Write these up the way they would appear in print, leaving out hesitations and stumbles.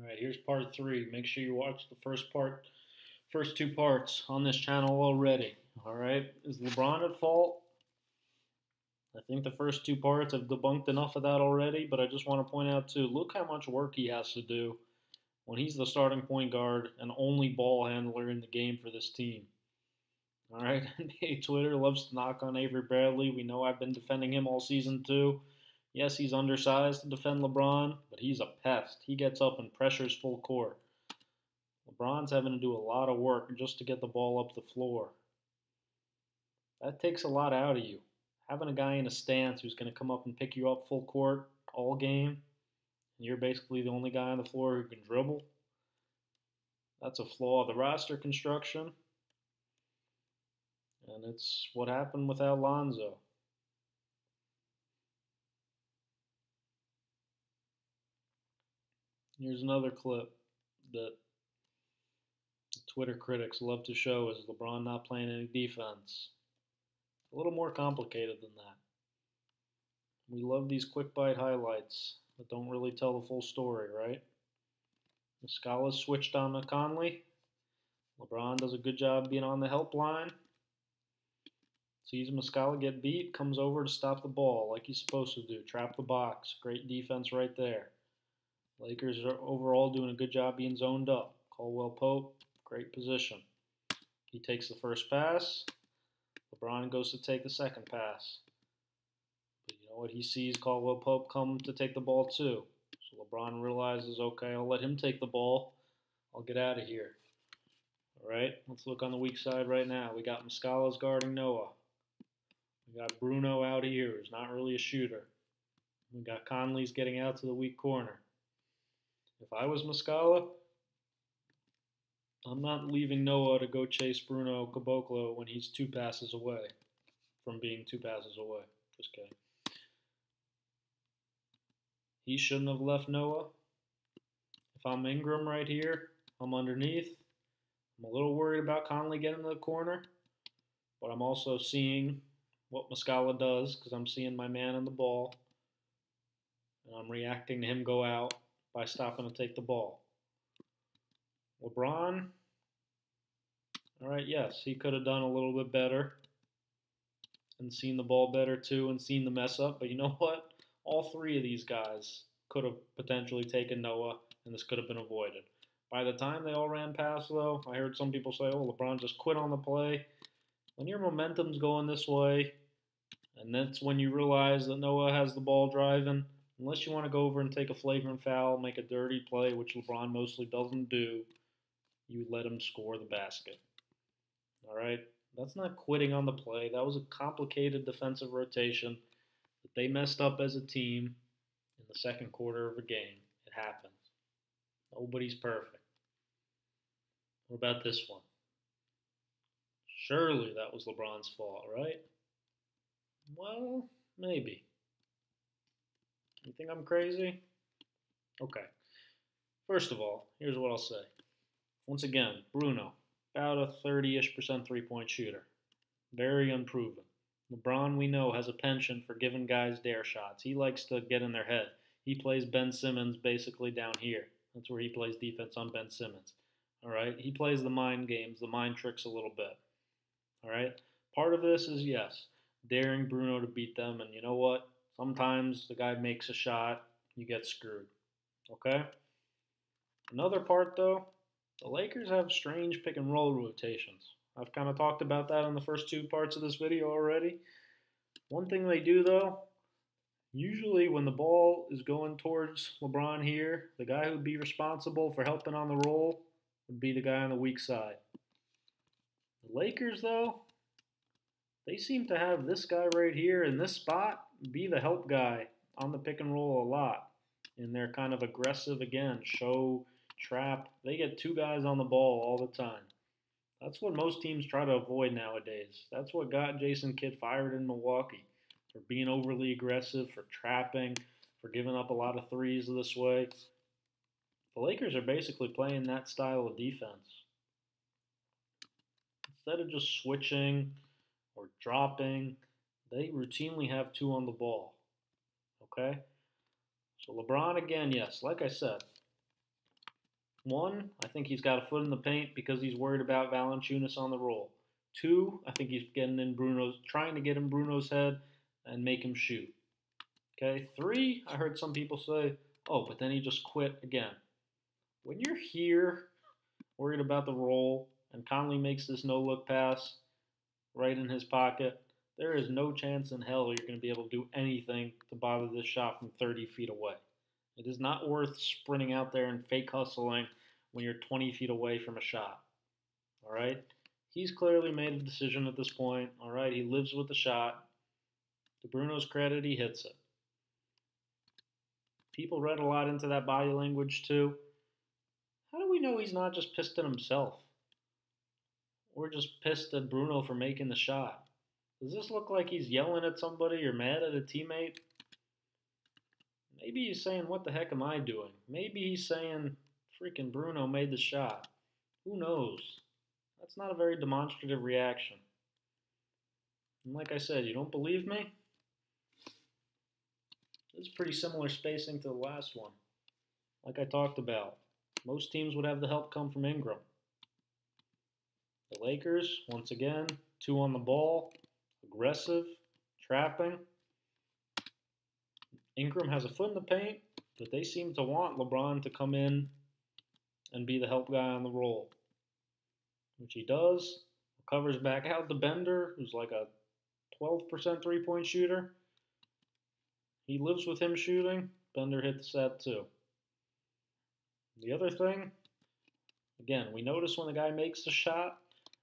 All right, here's part three. Make sure you watch the first two parts on this channel already. All right, is LeBron at fault? I think the first two parts have debunked enough of that already, but I just want to point out too, look how much work he has to do when he's the starting point guard and only ball handler in the game for this team. All right, NBA Twitter loves to knock on Avery Bradley. We know I've been defending him all season too. Yes, he's undersized to defend LeBron, but he's a pest. He gets up and pressures full court. LeBron's having to do a lot of work just to get the ball up the floor. That takes a lot out of you. Having a guy in a stance who's going to come up and pick you up full court all game, and you're basically the only guy on the floor who can dribble, that's a flaw of the roster construction. And it's what happened without Lonzo. Here's another clip that the Twitter critics love to show is LeBron not playing any defense. A little more complicated than that. We love these quick bite highlights that don't really tell the full story, right? Muscala switched on to Conley. LeBron does a good job being on the help line. Sees Muscala get beat, comes over to stop the ball like he's supposed to do. Trap the box. Great defense right there. Lakers are overall doing a good job being zoned up. Caldwell Pope, great position. He takes the first pass. LeBron goes to take the second pass. But you know what? He sees Caldwell Pope come to take the ball too. So LeBron realizes, okay, I'll let him take the ball. I'll get out of here. All right, let's look on the weak side right now. We got Muscala's guarding Noah. We got Bruno out here, who's not really a shooter. We got Conley's getting out to the weak corner. If I was Muscala, I'm not leaving Noah to go chase Bruno Caboclo when he's 2 passes away from being 2 passes away. Just kidding. He shouldn't have left Noah. If I'm Ingram right here, I'm underneath. I'm a little worried about Conley getting to the corner, but I'm also seeing what Muscala does because I'm seeing my man in the ball, and I'm reacting to him go out by stopping to take the ball. LeBron, all right, yes, he could have done a little bit better and seen the ball better too and seen the mess up, but you know what? All 3 of these guys could have potentially taken Noah, and this could have been avoided. By the time they all ran past, though, I heard some people say, oh, LeBron just quit on the play. When your momentum's going this way, and that's when you realize that Noah has the ball driving, unless you want to go over and take a flagrant foul, make a dirty play, which LeBron mostly doesn't do, you let him score the basket. All right? That's not quitting on the play. That was a complicated defensive rotation that they messed up as a team in the second quarter of a game. It happens. Nobody's perfect. What about this one? Surely that was LeBron's fault, right? Well, maybe. You think I'm crazy? Okay. First of all, here's what I'll say. Once again, Bruno, about a 30-ish% three-point shooter. Very unproven. LeBron, we know, has a penchant for giving guys dare shots. He likes to get in their head. He plays Ben Simmons basically down here. That's where he plays defense on Ben Simmons. All right? He plays the mind games, the mind tricks a little bit. All right? Part of this is, yes, daring Bruno to beat them. And you know what? Sometimes the guy makes a shot, you get screwed. Okay? Another part, though, the Lakers have strange pick and roll rotations. I've kind of talked about that in the first 2 parts of this video already. One thing they do, though, usually when the ball is going towards LeBron here, the guy who would be responsible for helping on the roll would be the guy on the weak side. The Lakers, though, they seem to have this guy right here in this spot be the help guy on the pick and roll a lot. And they're kind of aggressive again, show, trap. They get 2 guys on the ball all the time. That's what most teams try to avoid nowadays. That's what got Jason Kidd fired in Milwaukee, for being overly aggressive, for trapping, for giving up a lot of threes this way. The Lakers are basically playing that style of defense. Instead of just switching or dropping, they routinely have 2 on the ball. Okay? So LeBron, again, yes, like I said, One, I think he's got a foot in the paint because he's worried about Valanciunas on the roll. Two, I think he's trying to get in Bruno's head and make him shoot. Okay. Three, I heard some people say, oh, but then he just quit again. When you're here, worried about the roll, and Conley makes this no-look pass right in his pocket, there is no chance in hell you're going to be able to do anything to bother this shot from 30 feet away. It is not worth sprinting out there and fake hustling when you're 20 feet away from a shot. All right? He's clearly made a decision at this point. All right? He lives with the shot. To Bruno's credit, he hits it. People read a lot into that body language too. How do we know he's not just pissed at himself? Or just pissed at Bruno for making the shot? Does this look like he's yelling at somebody or mad at a teammate? Maybe he's saying, what the heck am I doing? Maybe he's saying, freaking Bruno made the shot. Who knows? That's not a very demonstrative reaction. And like I said, you don't believe me? This is pretty similar spacing to the last one. Like I talked about, most teams would have the help come from Ingram. The Lakers, once again, 2 on the ball, aggressive, trapping. Ingram has a foot in the paint, but they seem to want LeBron to come in and be the help guy on the roll, which he does. Covers back out to Bender, who's like a 12% three-point shooter. He lives with him shooting. Bender hits that too. The other thing, again, we notice when the guy makes the shot,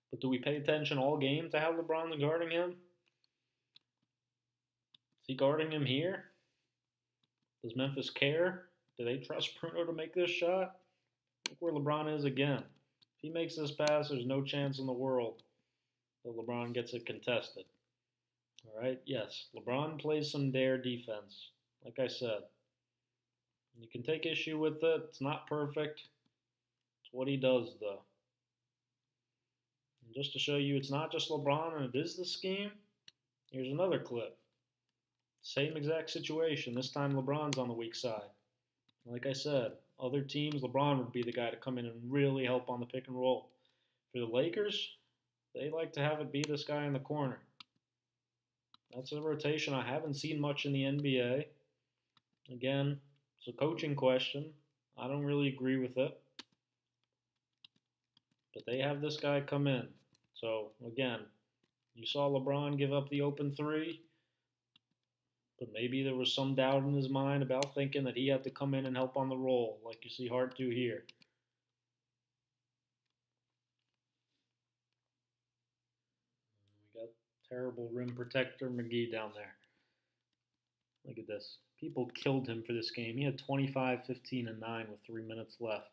but do we pay attention all game to how LeBron's guarding him? Is he guarding him here? Does Memphis care? Do they trust Bruno to make this shot? Look where LeBron is again. If he makes this pass, there's no chance in the world that LeBron gets it contested. All right, yes, LeBron plays some dare defense, like I said. You can take issue with it. It's not perfect. It's what he does, though. And just to show you it's not just LeBron and it is the scheme, here's another clip. Same exact situation. This time LeBron's on the weak side. Like I said, other teams, LeBron would be the guy to come in and really help on the pick and roll. For the Lakers, they like to have it be this guy in the corner. That's a rotation I haven't seen much in the NBA. Again, it's a coaching question. I don't really agree with it. But they have this guy come in. So, again, you saw LeBron give up the open three. But maybe there was some doubt in his mind about thinking that he had to come in and help on the roll, like you see Hart do here. We got terrible rim protector McGee down there. Look at this. People killed him for this game. He had 25, 15, and 9 with 3 minutes left.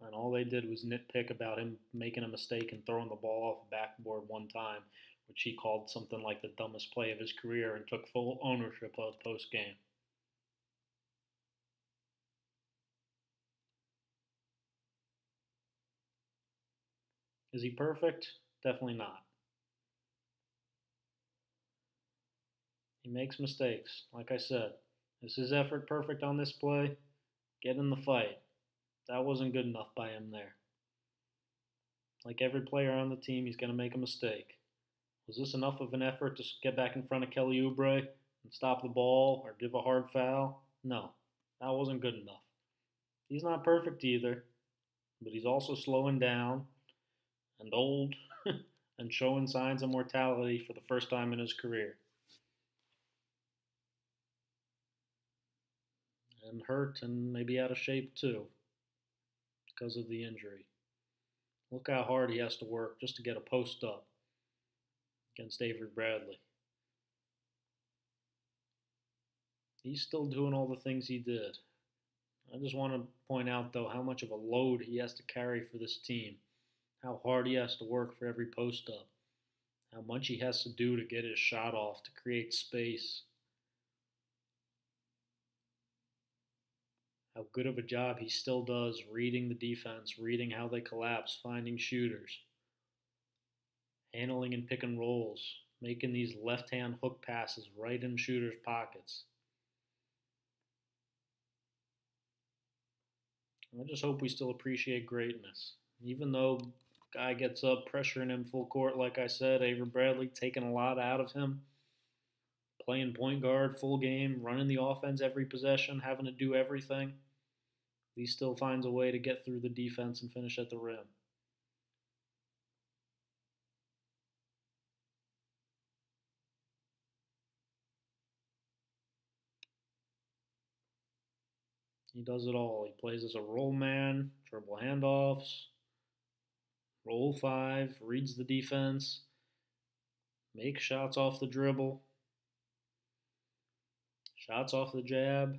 And all they did was nitpick about him making a mistake and throwing the ball off the backboard one time, which he called something like the dumbest play of his career and took full ownership of post-game. Is he perfect? Definitely not. He makes mistakes. Like I said, is his effort perfect on this play? Get in the fight. That wasn't good enough by him there. Like every player on the team, he's going to make a mistake. Was this enough of an effort to get back in front of Kelly Oubre and stop the ball or give a hard foul? No, that wasn't good enough. He's not perfect either, but he's also slowing down and old and showing signs of mortality for the first time in his career. And hurt and maybe out of shape too because of the injury. Look how hard he has to work just to get a post up against Avery Bradley. He's still doing all the things he did. I just want to point out, though, how much of a load he has to carry for this team, how hard he has to work for every post up, how much he has to do to get his shot off, to create space, how good of a job he still does reading the defense, reading how they collapse, finding shooters, handling in pick and rolls, making these left-hand hook passes right in shooters' pockets. I just hope we still appreciate greatness. Even though guy gets up, pressuring him full court, like I said, Avery Bradley taking a lot out of him, playing point guard full game, running the offense every possession, having to do everything. He still finds a way to get through the defense and finish at the rim. He does it all. He plays as a roll man, dribble handoffs, roll five, reads the defense, makes shots off the dribble, shots off the jab.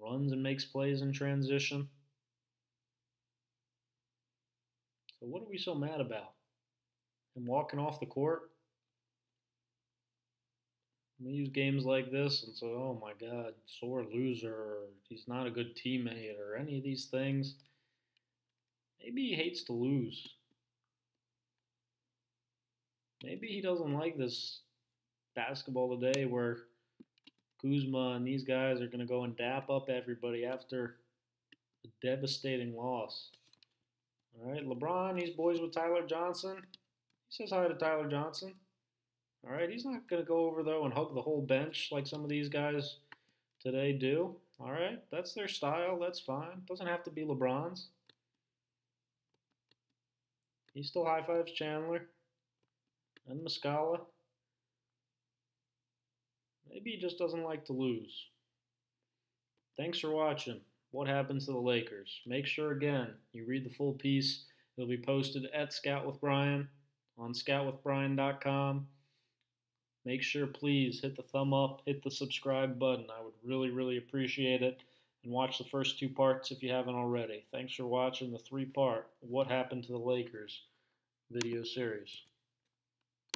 Runs and makes plays in transition. So what are we so mad about? Him walking off the court? We use games like this and say, oh my God, sore loser, or he's not a good teammate, or any of these things. Maybe he hates to lose. Maybe he doesn't like this basketball today where Kuzma and these guys are going to go and dap up everybody after a devastating loss. All right, LeBron, he's boys with Tyler Johnson. He says hi to Tyler Johnson. All right, he's not going to go over, though, and hug the whole bench like some of these guys today do. All right, that's their style. That's fine. Doesn't have to be LeBron's. He still high-fives Chandler and Muscala. Maybe he just doesn't like to lose. Thanks for watching What Happens to the Lakers. Make sure, again, you read the full piece. It'll be posted at ScoutWithBryan on ScoutWithBryan.com. Make sure, please, hit the thumb up, hit the subscribe button. I would really, really appreciate it. And watch the first 2 parts if you haven't already. Thanks for watching the 3-part What Happened to the Lakers video series.